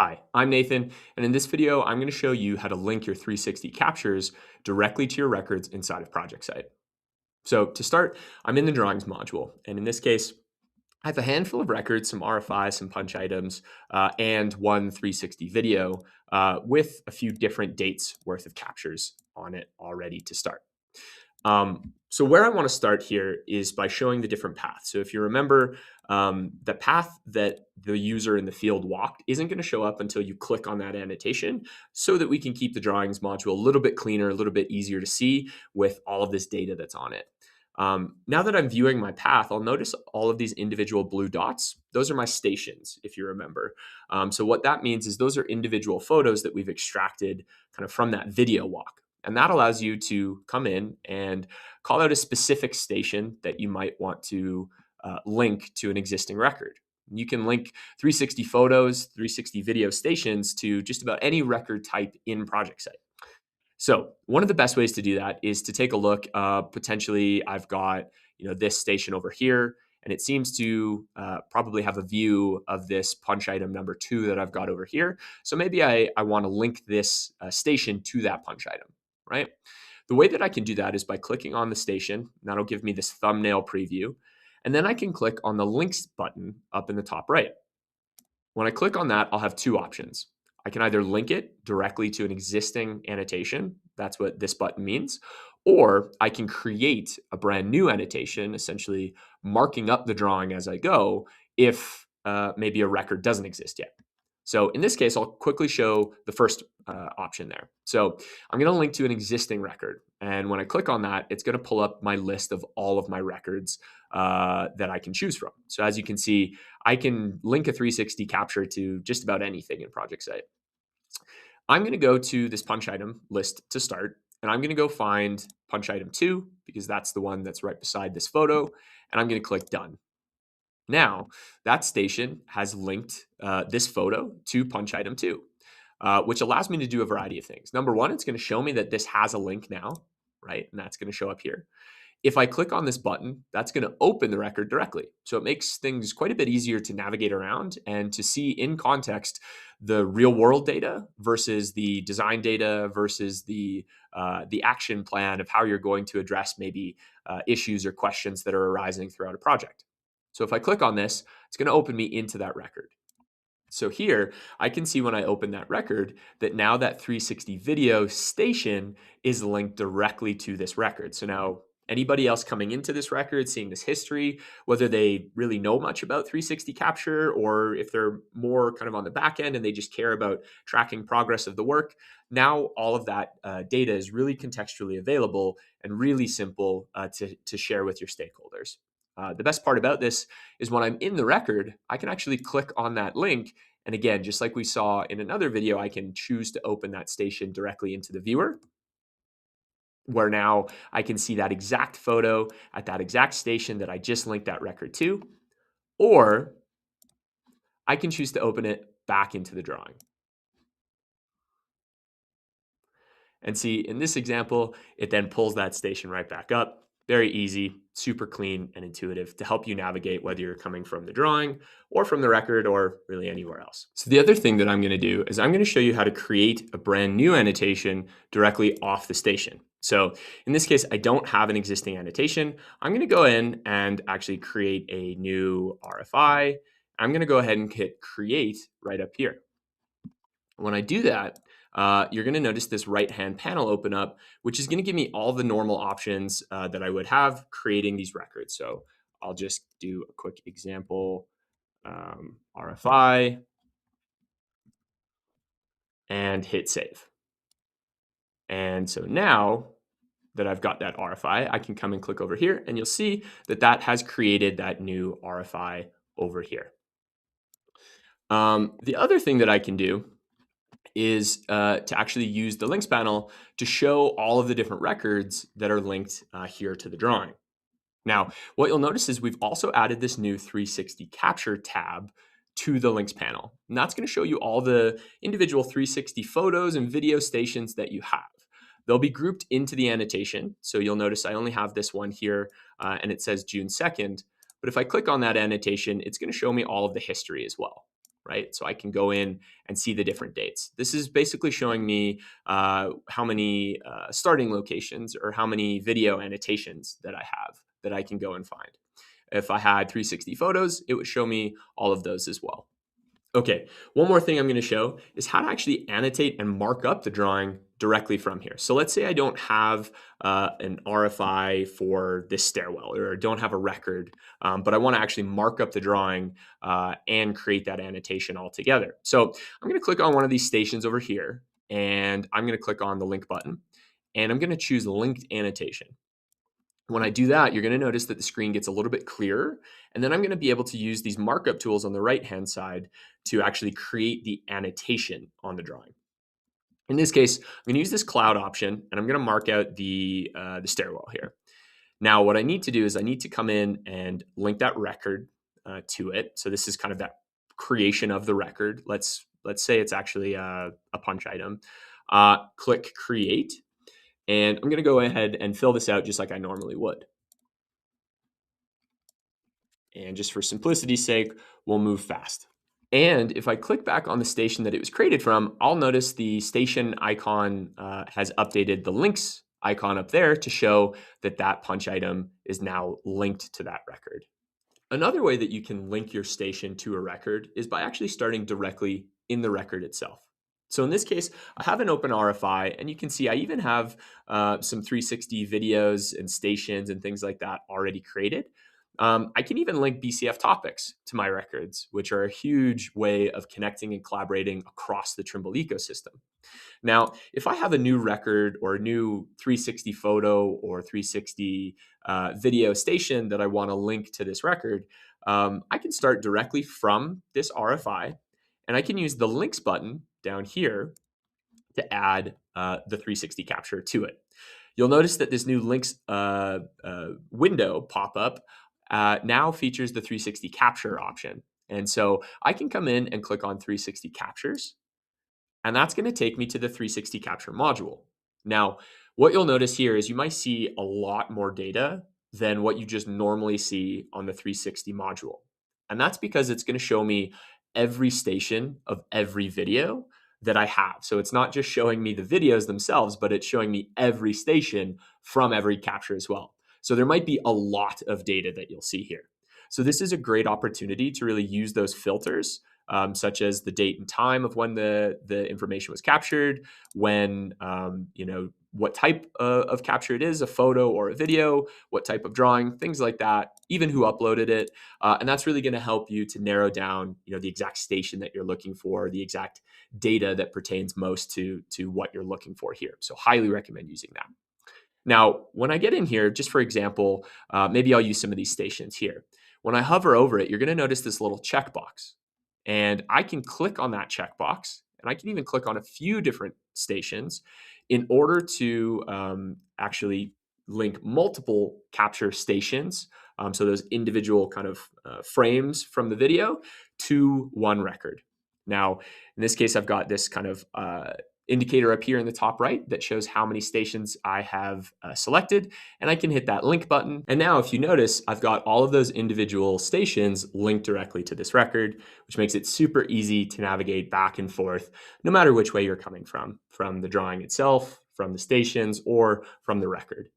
Hi, I'm Nathan, and in this video, I'm going to show you how to link your 360 captures directly to your records inside of ProjectSight. So to start, I'm in the drawings module, and in this case, I have a handful of records, some RFIs, some punch items, and one 360 video with a few different dates worth of captures on it already to start. So where I want to start here is by showing the different paths. So if you remember, the path that the user in the field walked isn't going to show up until you click on that annotation so that we can keep the drawings module a little bit cleaner, a little bit easier to see with all of this data that's on it. Now that I'm viewing my path, I'll notice all of these individual blue dots. Those are my stations, if you remember. So what that means is those are individual photos that we've extracted kind of from that video walk. And that allows you to come in and call out a specific station that you might want to link to an existing record. You can link 360 photos, 360 video stations to just about any record type in ProjectSight. So one of the best ways to do that is to take a look. Potentially, I've got this station over here, and it seems to probably have a view of this punch item number 2 that I've got over here. So maybe I want to link this station to that punch item, right? The way that I can do that is by clicking on the station. That'll give me this thumbnail preview. And then I can click on the links button up in the top right. When I click on that, I'll have two options. I can either link it directly to an existing annotation. That's what this button means. Or I can create a brand new annotation, essentially marking up the drawing as I go if maybe a record doesn't exist yet. So in this case, I'll quickly show the first option there. So I'm going to link to an existing record. And when I click on that, it's going to pull up my list of all of my records that I can choose from. So as you can see, I can link a 360 capture to just about anything in ProjectSight. I'm going to go to this punch item list to start, and I'm going to go find punch item 2 because that's the one that's right beside this photo, and I'm going to click done. Now, that station has linked this photo to punch item 2, which allows me to do a variety of things. Number one, it's going to show me that this has a link now, right? And that's going to show up here. If I click on this button, that's going to open the record directly. So it makes things quite a bit easier to navigate around and to see in context the real world data versus the design data versus the action plan of how you're going to address maybe issues or questions that are arising throughout a project. So if I click on this, it's going to open me into that record. So here I can see when I open that record that now that 360 video station is linked directly to this record. So now anybody else coming into this record, seeing this history, whether they really know much about 360 capture or if they're more kind of on the back end and they just care about tracking progress of the work, now all of that data is really contextually available and really simple to share with your stakeholders. The best part about this is when I'm in the record, I can actually click on that link. And again, just like we saw in another video, I can choose to open that station directly into the viewer, where now I can see that exact photo at that exact station that I just linked that record to, or I can choose to open it back into the drawing. And see, in this example, it then pulls that station right back up. Very easy, super clean and intuitive to help you navigate whether you're coming from the drawing or from the record or really anywhere else. So the other thing that I'm going to do is I'm going to show you how to create a brand new annotation directly off the station. So in this case, I don't have an existing annotation. I'm going to go in and actually create a new RFI. I'm going to go ahead and hit create right up here. When I do that, you're going to notice this right-hand panel open up, which is going to give me all the normal options that I would have creating these records. So I'll just do a quick example, RFI, and hit save. And so now that I've got that RFI, I can come and click over here, and you'll see that that has created that new RFI over here. The other thing that I can do is to actually use the links panel to show all of the different records that are linked here to the drawing. Now, what you'll notice is we've also added this new 360 capture tab to the links panel. And that's going to show you all the individual 360 photos and video stations that you have. They'll be grouped into the annotation. So you'll notice I only have this one here and it says June 2nd. But if I click on that annotation, it's going to show me all of the history as well. right? So I can go in and see the different dates. This is basically showing me how many starting locations or how many video annotations that I have that I can go and find. If I had 360 photos, it would show me all of those as well. Okay, one more thing I'm going to show is how to actually annotate and mark up the drawing directly from here. So let's say I don't have an RFI for this stairwell or don't have a record, but I want to actually mark up the drawing and create that annotation all together. So I'm going to click on one of these stations over here, and I'm going to click on the link button, and I'm going to choose linked annotation. When I do that, you're going to notice that the screen gets a little bit clearer. And then I'm going to be able to use these markup tools on the right-hand side to actually create the annotation on the drawing. In this case, I'm going to use this cloud option, and I'm going to mark out the stairwell here. Now, what I need to do is I need to come in and link that record to it. So this is kind of that creation of the record. Let's say it's actually a punch item. Click Create. And I'm going to go ahead and fill this out just like I normally would. And just for simplicity's sake, we'll move fast. And if I click back on the station that it was created from, I'll notice the station icon has updated the links icon up there to show that that punch item is now linked to that record. Another way that you can link your station to a record is by actually starting directly in the record itself. So in this case, I have an open RFI, and you can see I even have some 360 videos and stations and things like that already created. I can even link BCF topics to my records, which are a huge way of connecting and collaborating across the Trimble ecosystem. Now, if I have a new record or a new 360 photo or 360 video station that I want to link to this record, I can start directly from this RFI, and I can use the links button down here to add the 360 capture to it. You'll notice that this new links window pop-up now features the 360 capture option. And so I can come in and click on 360 captures, and that's going to take me to the 360 capture module. Now, what you'll notice here is you might see a lot more data than what you just normally see on the 360 module. And that's because it's going to show me every station of every video that I have. So it's not just showing me the videos themselves, but it's showing me every station from every capture as well. So there might be a lot of data that you'll see here. So this is a great opportunity to really use those filters, such as the date and time of when the information was captured, when, what type of capture it is, a photo or a video, what type of drawing, things like that, even who uploaded it. And that's really going to help you to narrow down, the exact station that you're looking for, the exact data that pertains most to what you're looking for here. So highly recommend using that. Now, when I get in here, just for example, maybe I'll use some of these stations here. When I hover over it, you're going to notice this little checkbox. And I can click on that checkbox, and I can even click on a few different stations in order to actually link multiple capture stations, so those individual kind of frames from the video, to one record. Now, in this case, I've got this kind of indicator up here in the top right that shows how many stations I have selected, and I can hit that link button. And now if you notice, I've got all of those individual stations linked directly to this record, which makes it super easy to navigate back and forth, no matter which way you're coming from the drawing itself, from the stations, or from the record.